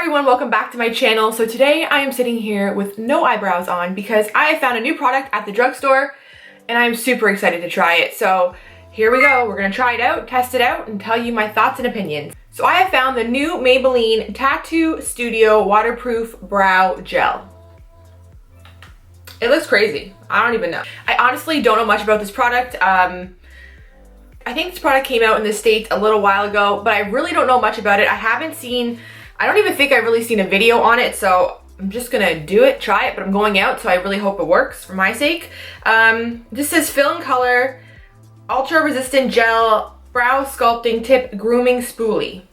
everyone, welcome back to my channel. So today I am sitting here with no eyebrows on because I found a new product at the drugstore and I'm super excited to try it. So here we go. We're gonna try it out, test it out, and tell you my thoughts and opinions. So I have found the new Maybelline Tattoo Studio Waterproof Brow Gel. It looks crazy. I don't even know. I honestly don't know much about this product. I think this product came out in the States a little while ago, but I really don't know much about it. I don't even think I've really seen a video on it, so I'm just gonna do it, try it, but I'm going out, so I really hope it works for my sake. This says Fill in Color, Ultra Resistant Gel, Brow Sculpting Tip Grooming Spoolie.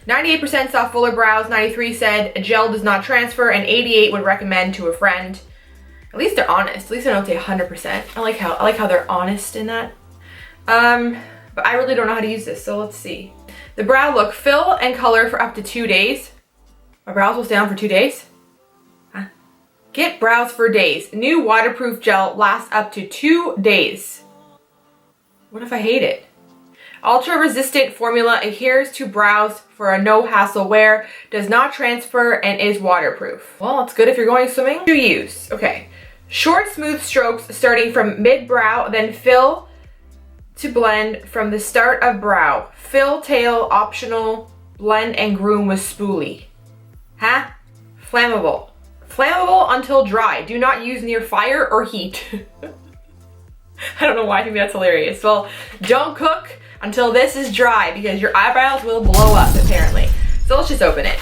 98% saw fuller brows, 93 said gel does not transfer, and 88 would recommend to a friend. At least they're honest. At least I don't say 100%. I like how they're honest in that. But I really don't know how to use this, so let's see. The brow look, fill and color for up to 2 days. My brows will stay on for 2 days? Huh? Get brows for days. New waterproof gel lasts up to 2 days. What if I hate it? Ultra resistant formula adheres to brows for a no hassle wear, does not transfer, and is waterproof. Well, it's good if you're going swimming. To use, okay. Short smooth strokes starting from mid brow, then fill to blend from the start of brow. Fill tail optional, blend and groom with spoolie. Huh? Flammable. Flammable until dry. Do not use near fire or heat. I don't know why I think that's hilarious. Well, don't cook until this is dry because your eyebrows will blow up apparently. So let's just open it.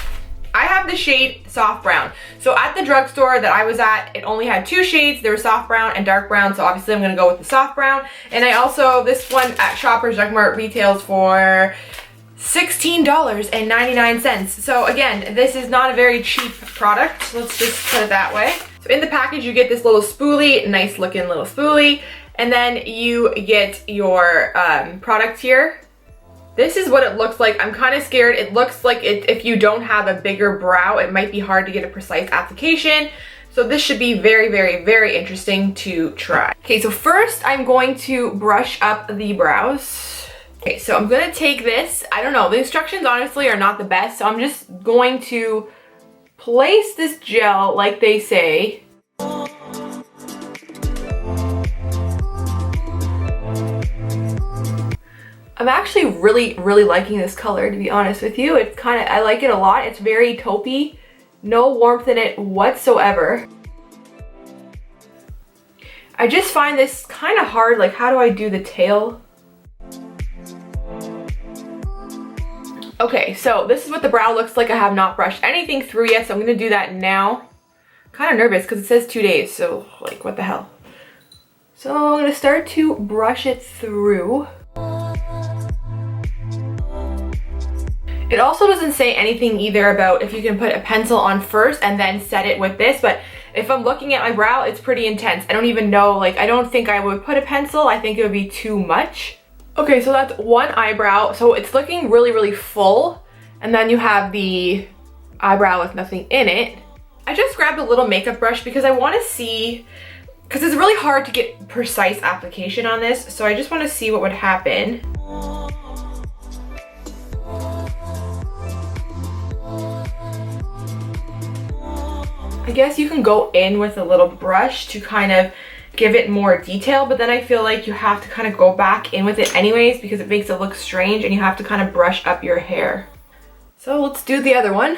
I have the shade soft brown. So at the drugstore that I was at, it only had 2 shades. There were soft brown and dark brown. So obviously I'm gonna go with the soft brown. And I also, this one at Shoppers Drug Mart retails for $16.99. So again, this is not a very cheap product. Let's just put it that way. So in the package, you get this little spoolie, nice looking little spoolie. And then you get your product here. This is what it looks like. I'm kind of scared. It looks like if you don't have a bigger brow, it might be hard to get a precise application. So this should be very, very, very interesting to try. Okay, so first I'm going to brush up the brows. Okay, so I'm gonna take this. I don't know, the instructions honestly are not the best, so I'm just going to place this gel like they say. I'm actually really liking this color, to be honest with you. It's I like it a lot. It's very taupey, no warmth in it whatsoever. I just find this kind of hard, like how do I do the tail? Okay, so this is what the brow looks like. I have not brushed anything through yet, so I'm gonna do that now. I'm kind of nervous because it says 2 days, so like what the hell? So I'm gonna start to brush it through. It also doesn't say anything either about if you can put a pencil on first and then set it with this, but if I'm looking at my brow, it's pretty intense. I don't even know, like I don't think I would put a pencil. I think it would be too much. Okay, so that's one eyebrow. So it's looking really full, and then you have the eyebrow with nothing in it. I just grabbed a little makeup brush because I want to see, because it's really hard to get precise application on this, so I just want to see what would happen. I guess you can go in with a little brush to kind of give it more detail, but then I feel like you have to kind of go back in with it anyways because it makes it look strange and you have to kind of brush up your hair. So let's do the other one.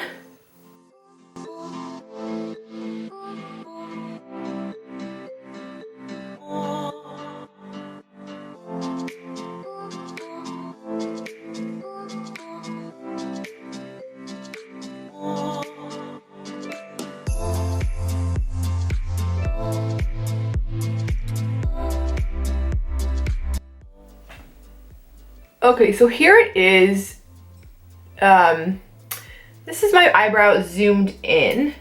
Okay, so here it is. This is my eyebrow zoomed in.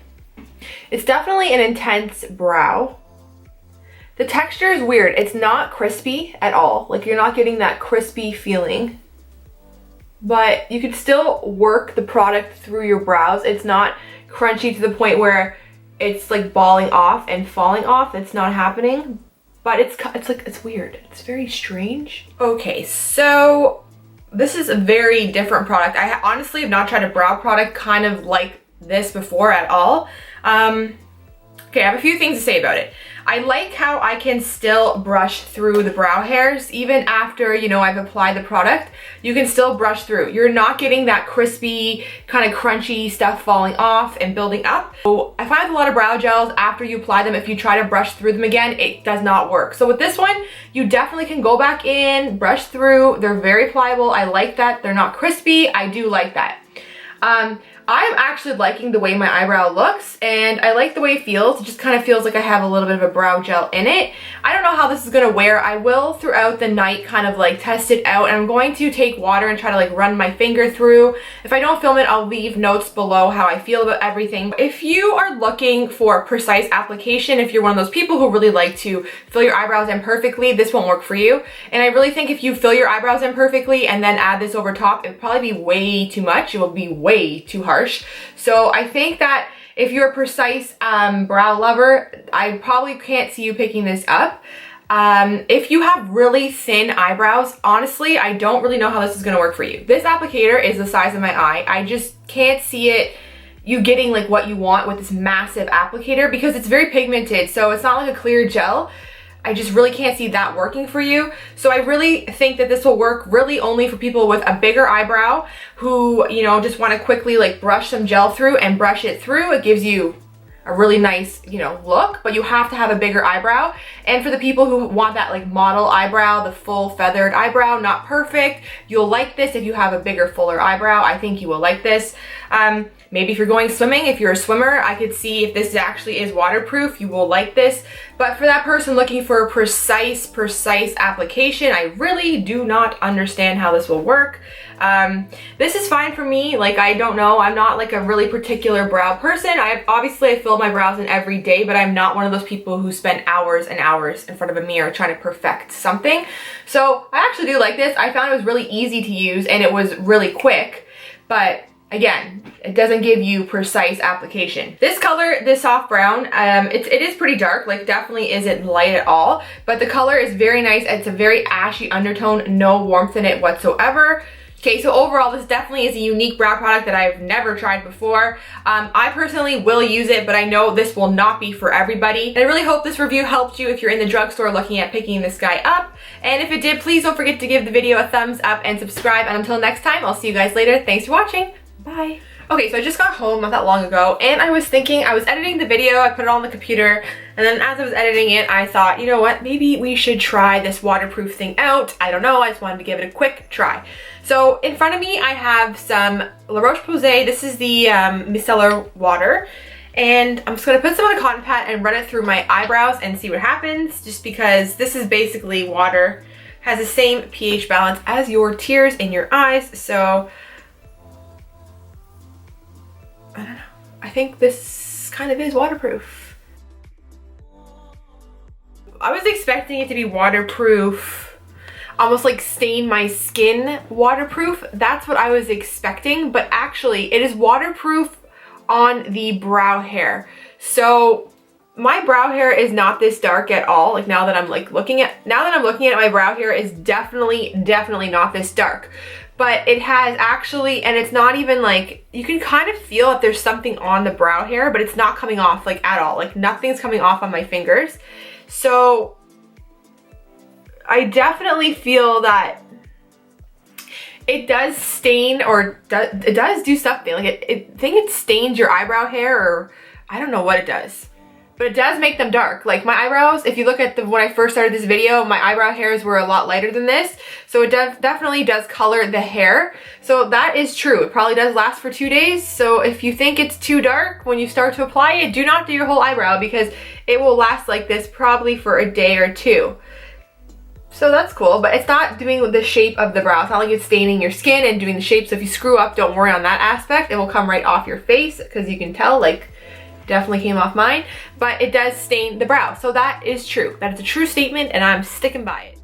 It's definitely an intense brow. The texture is weird. It's not crispy at all. Like you're not getting that crispy feeling. But you can still work the product through your brows. It's not crunchy to the point where it's like balling off and falling off. It's not happening. But it's weird. It's very strange. Okay, so this is a very different product. I honestly have not tried a brow product kind of like this before at all. Okay, I have a few things to say about it. I like how I can still brush through the brow hairs even after, you know, I've applied the product. You can still brush through. You're not getting that crispy, kind of crunchy stuff falling off and building up. So I find with a lot of brow gels, after you apply them, if you try to brush through them again, it does not work. So with this one, you definitely can go back in, brush through. They're very pliable. I like that. They're not crispy. I do like that. I'm actually liking the way my eyebrow looks, and I like the way it feels. It just kind of feels like I have a little bit of a brow gel in it. I don't know how this is going to wear. I will throughout the night kind of like test it out, and I'm going to take water and try to like run my finger through. If I don't film it, I'll leave notes below how I feel about everything. If you are looking for precise application, if you're one of those people who really like to fill your eyebrows in perfectly, this won't work for you. And I really think if you fill your eyebrows in perfectly and then add this over top, it would probably be way too much. It will be way too harsh. So I think that if you're a precise brow lover, I probably can't see you picking this up. If you have really thin eyebrows, honestly, I don't really know how this is going to work for you. This applicator is the size of my eye. I just can't see you getting like what you want with this massive applicator because it's very pigmented. So it's not like a clear gel. I just really can't see that working for you. So I really think that this will work really only for people with a bigger eyebrow who, you know, just want to quickly like brush some gel through and brush it through. It gives you a really nice, you know, look, but you have to have a bigger eyebrow. And for the people who want that like model eyebrow, the full feathered eyebrow, not perfect, you'll like this if you have a bigger, fuller eyebrow. I think you will like this. Maybe if you're going swimming, if you're a swimmer, I could see if this actually is waterproof, you will like this. But for that person looking for a precise application, I really do not understand how this will work. This is fine for me. Like, I don't know, I'm not like a really particular brow person. Obviously I fill my brows in every day, but I'm not one of those people who spend hours and hours in front of a mirror trying to perfect something. So I actually do like this. I found it was really easy to use and it was really quick, but again, it doesn't give you precise application. This color, this soft brown, it is pretty dark, like definitely isn't light at all, but the color is very nice. It's a very ashy undertone, no warmth in it whatsoever. Okay, so overall, this definitely is a unique brow product that I've never tried before. I personally will use it, but I know this will not be for everybody. And I really hope this review helped you if you're in the drugstore looking at picking this guy up. And if it did, please don't forget to give the video a thumbs up and subscribe. And until next time, I'll see you guys later. Thanks for watching. Bye. Okay, so I just got home not that long ago, and I was thinking, I was editing the video, I put it on the computer, and then as I was editing it, I thought, you know what, maybe we should try this waterproof thing out. I don't know, I just wanted to give it a quick try. So in front of me, I have some La Roche-Posay. This is the micellar water, and I'm just gonna put some on a cotton pad and run it through my eyebrows and see what happens, just because this is basically water, has the same pH balance as your tears in your eyes, so I don't know. I think this kind of is waterproof. I was expecting it to be waterproof, almost like stain my skin waterproof. That's what I was expecting, but actually it is waterproof on the brow hair. So my brow hair is not this dark at all. Like now that I'm looking at my brow hair is definitely not this dark. But it has actually, and it's not even like, you can kind of feel that there's something on the brow hair, but it's not coming off like at all. Like nothing's coming off on my fingers. So I definitely feel that it does stain, or it does do something. Like I think it stains your eyebrow hair, or I don't know what it does. But it does make them dark. Like my eyebrows, if you look at when I first started this video, my eyebrow hairs were a lot lighter than this. So it definitely does color the hair. So that is true. It probably does last for 2 days. So if you think it's too dark when you start to apply it, do not do your whole eyebrow because it will last like this probably for a day or two. So that's cool, but it's not doing the shape of the brow. It's not like it's staining your skin and doing the shape. So if you screw up, don't worry on that aspect. It will come right off your face because you can tell, like, definitely came off mine, but it does stain the brow. So that is true. That is a true statement and I'm sticking by it.